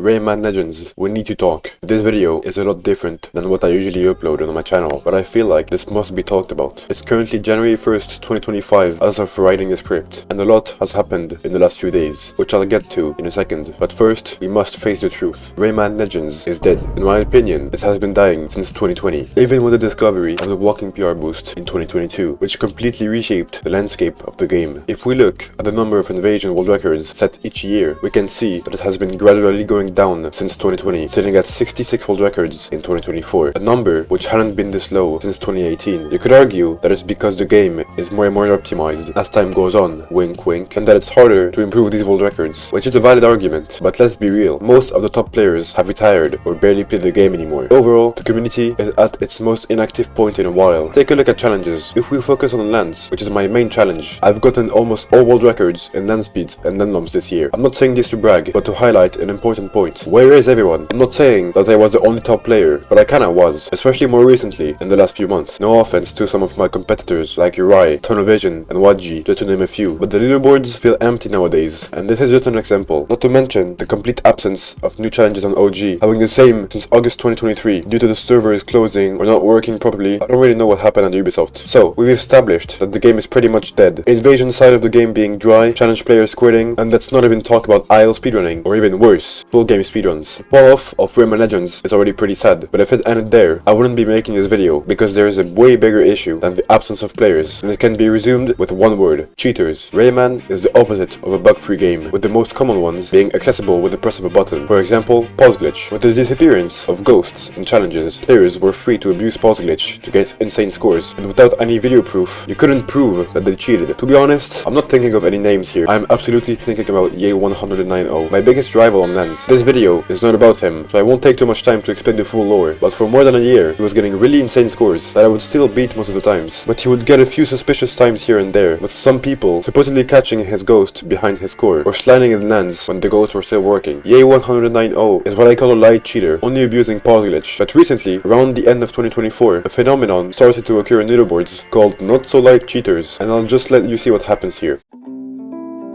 Rayman Legends, we need to talk. This video is a lot different than what I usually upload on my channel, but I feel like this must be talked about. It's currently January 1st, 2025 as of writing the script, and a lot has happened in the last few days, which I'll get to in a second. But first, we must face the truth. Rayman Legends is dead. In my opinion, it has been dying since 2020, even with the discovery of the walking PR boost in 2022, which completely reshaped the landscape of the game. If we look at the number of invasion world records set each year, we can see that it has been gradually going down since 2020, sitting at 66 world records in 2024, a number which hadn't been this low since 2018. You could argue that it's because the game is more and more optimized as time goes on, wink wink, and that it's harder to improve these world records, which is a valid argument, but let's be real, most of the top players have retired or barely play the game anymore. Overall, the community is at its most inactive point in a while. Take a look at challenges. If we focus on lands, which is my main challenge, I've gotten almost all world records in land speeds and land noms this year. I'm not saying this to brag, but to highlight an important point. Where is everyone? I'm not saying that I was the only top player, but I kinda was, especially more recently in the last few months. No offense to some of my competitors like Uri, Tonovision, and Wadji, just to name a few, but the leaderboards feel empty nowadays, and this is just an example. Not to mention the complete absence of new challenges on OG, having the same since August 2023 due to the servers closing or not working properly. I don't really know what happened at Ubisoft. So, we've established that the game is pretty much dead. Invasion side of the game being dry, challenge players quitting, and let's not even talk about idle speedrunning, or even worse, full game speedruns. The fall off of Rayman Legends is already pretty sad, but if it ended there, I wouldn't be making this video, because there is a way bigger issue than the absence of players, and it can be resumed with one word: cheaters. Rayman is the opposite of a bug-free game, with the most common ones being accessible with the press of a button. For example, pause glitch. With the disappearance of ghosts in challenges, players were free to abuse pause glitch to get insane scores, and without any video proof, you couldn't prove that they cheated. To be honest, I'm not thinking of any names here. I'm absolutely thinking about Ye1090, my biggest rival on lands. This video is not about him, so I won't take too much time to explain the full lore, but for more than a year, he was getting really insane scores that I would still beat most of the times, but he would get a few suspicious times here and there, with some people supposedly catching his ghost behind his score, or sliding in lands when the ghosts were still working. Ye1090 is what I call a light cheater, only abusing pause glitch, but recently, around the end of 2024, a phenomenon started to occur in leaderboards called not so light cheaters, and I'll just let you see what happens here.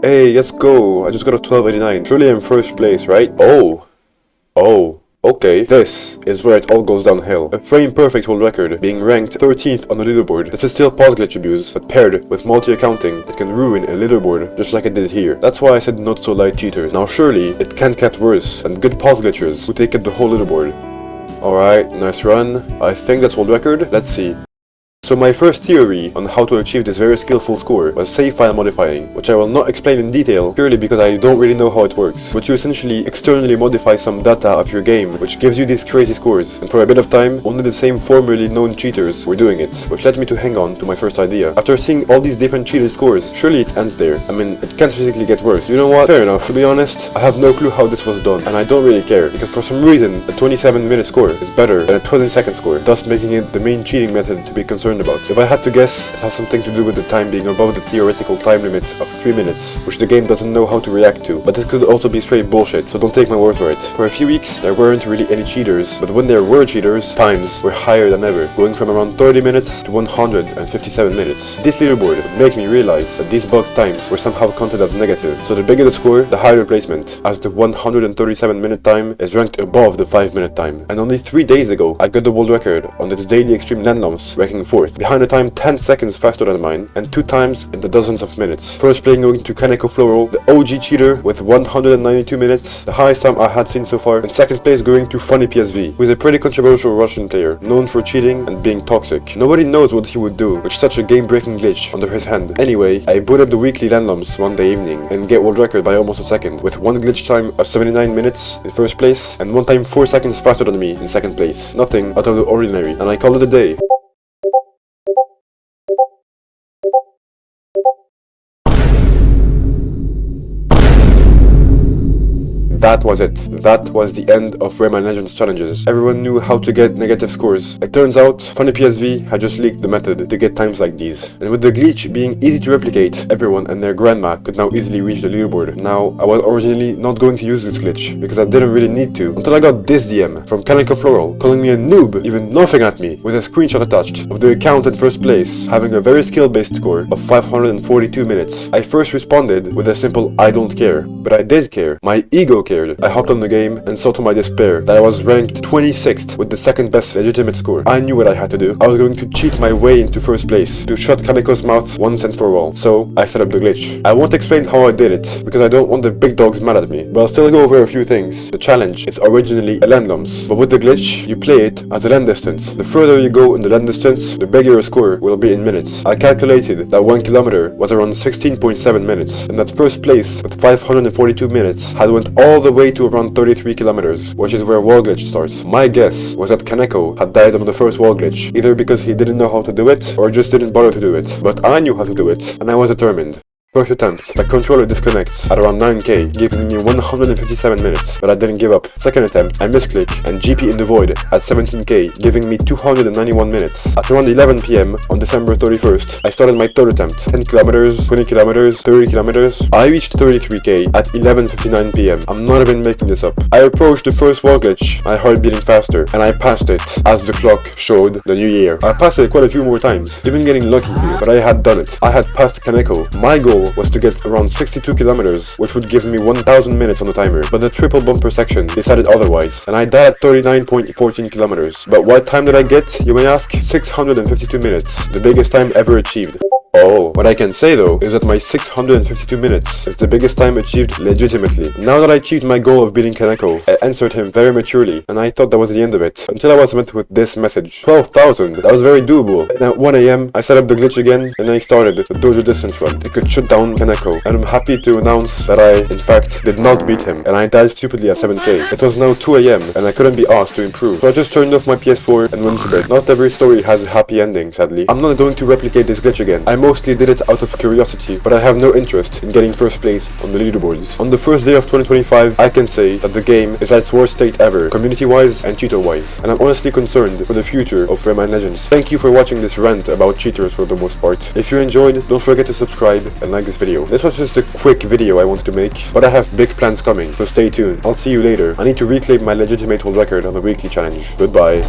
Hey, let's go, I just got a 1289, surely I'm first place, right? Oh, okay, this is where it all goes downhill. A frame perfect world record, being ranked 13th on the leaderboard. This is still pause glitch abuse, but paired with multi-accounting, it can ruin a leaderboard just like it did here. That's why I said not so light cheaters. Now surely, it can't get worse than good pause glitchers who take up the whole leaderboard. Alright, nice run. I think that's world record. Let's see. So my first theory on how to achieve this very skillful score was save file modifying, which I will not explain in detail purely because I don't really know how it works, but you essentially externally modify some data of your game, which gives you these crazy scores, and for a bit of time, only the same formerly known cheaters were doing it, which led me to hang on to my first idea. After seeing all these different cheated scores, surely it ends there. I mean, it can't physically get worse. You know what? Fair enough. To be honest, I have no clue how this was done, and I don't really care, because for some reason, a 27-minute score is better than a 20-second score, thus making it the main cheating method to be concerned about. So if I had to guess, it has something to do with the time being above the theoretical time limit of 3 minutes, which the game doesn't know how to react to, but this could also be straight bullshit, so don't take my word for it. For a few weeks, there weren't really any cheaters, but when there were cheaters, times were higher than ever, going from around 30 minutes to 157 minutes. This leaderboard would make me realize that these bug times were somehow counted as negative, so the bigger the score, the higher the placement, as the 137-minute time is ranked above the 5-minute time. And only 3 days ago, I got the world record on its daily extreme land lumps, ranking 4th, behind a time 10 seconds faster than mine, and 2 times in the dozens of minutes. First playing going to Kaneko Floral, the OG cheater with 192 minutes, the highest time I had seen so far, and second place going to Funny PSV, who is a pretty controversial Russian player, known for cheating and being toxic. Nobody knows what he would do with such a game-breaking glitch under his hand. Anyway, I boot up the weekly land lumps one day evening, and get world record by almost a second, with one glitch time of 79 minutes in first place, and one time 4 seconds faster than me in second place. Nothing out of the ordinary, and I call it a day. That was it. That was the end of Rayman Legends challenges. Everyone knew how to get negative scores. It turns out, Funny PSV had just leaked the method to get times like these. And with the glitch being easy to replicate, everyone and their grandma could now easily reach the leaderboard. Now, I was originally not going to use this glitch, because I didn't really need to, until I got this DM from Kaneko Floral, calling me a noob, even laughing at me, with a screenshot attached of the account in first place, having a very skill-based score of 542 minutes. I first responded with a simple I don't care, but I did care. My ego cared. scared. I hopped on the game and saw to my despair that I was ranked 26th with the second best legitimate score. I knew what I had to do. I was going to cheat my way into first place, to shut Kaneko's mouth once and for all. So I set up the glitch. I won't explain how I did it, because I don't want the big dogs mad at me, but I'll still go over a few things. The challenge is originally a randoms, but with the glitch, you play it as a land distance. The further you go in the land distance, the bigger your score will be in minutes. I calculated that 1 kilometer was around 16.7 minutes, and that first place with 542 minutes had went all the way to around 33 kilometers, which is where wall glitch starts. My guess was that Kaneko had died on the first wall glitch, either because he didn't know how to do it, or just didn't bother to do it. But I knew how to do it, and I was determined. First attempt, the controller disconnects at around 9k, giving me 157 minutes, but I didn't give up. Second attempt, I misclick and GP in the void at 17k, giving me 291 minutes. At around 11 PM on December 31st, I started my third attempt, 10 kilometers, 20 kilometers, 30 kilometers. I reached 33k at 11:59 PM. I'm not even making this up. I approached the first wall glitch, my heart beating faster, and I passed it as the clock showed the new year. I passed it quite a few more times, even getting lucky here, but I had done it. I had passed Kaneko. My goal was to get around 62 kilometers, which would give me 1000 minutes on the timer, but the triple bumper section decided otherwise, and I died at 39.14 kilometers. But what time did I get, you may ask? 652 minutes, the biggest time ever achieved. Oh, what I can say though is that my 652 minutes is the biggest time achieved legitimately. Now that I achieved my goal of beating Kaneko, I answered him very maturely, and I thought that was the end of it, until I was met with this message. 12,000, that was very doable. And at 1 AM, I set up the glitch again, and I started the dojo distance run. It could shut down Kaneko, and I'm happy to announce that I, in fact, did not beat him, and I died stupidly at 7k. It was now 2 AM, and I couldn't be asked to improve, so I just turned off my PS4 and went to bed. Not every story has a happy ending, sadly. I'm not going to replicate this glitch again. I mostly did it out of curiosity, but I have no interest in getting first place on the leaderboards. On the first day of 2025, I can say that the game is at its worst state ever, community-wise and cheater-wise, and I'm honestly concerned for the future of Rayman Legends. Thank you for watching this rant about cheaters for the most part. If you enjoyed, don't forget to subscribe and like this video. This was just a quick video I wanted to make, but I have big plans coming, so stay tuned. I'll see you later. I need to reclaim my legitimate world record on the weekly challenge. Goodbye.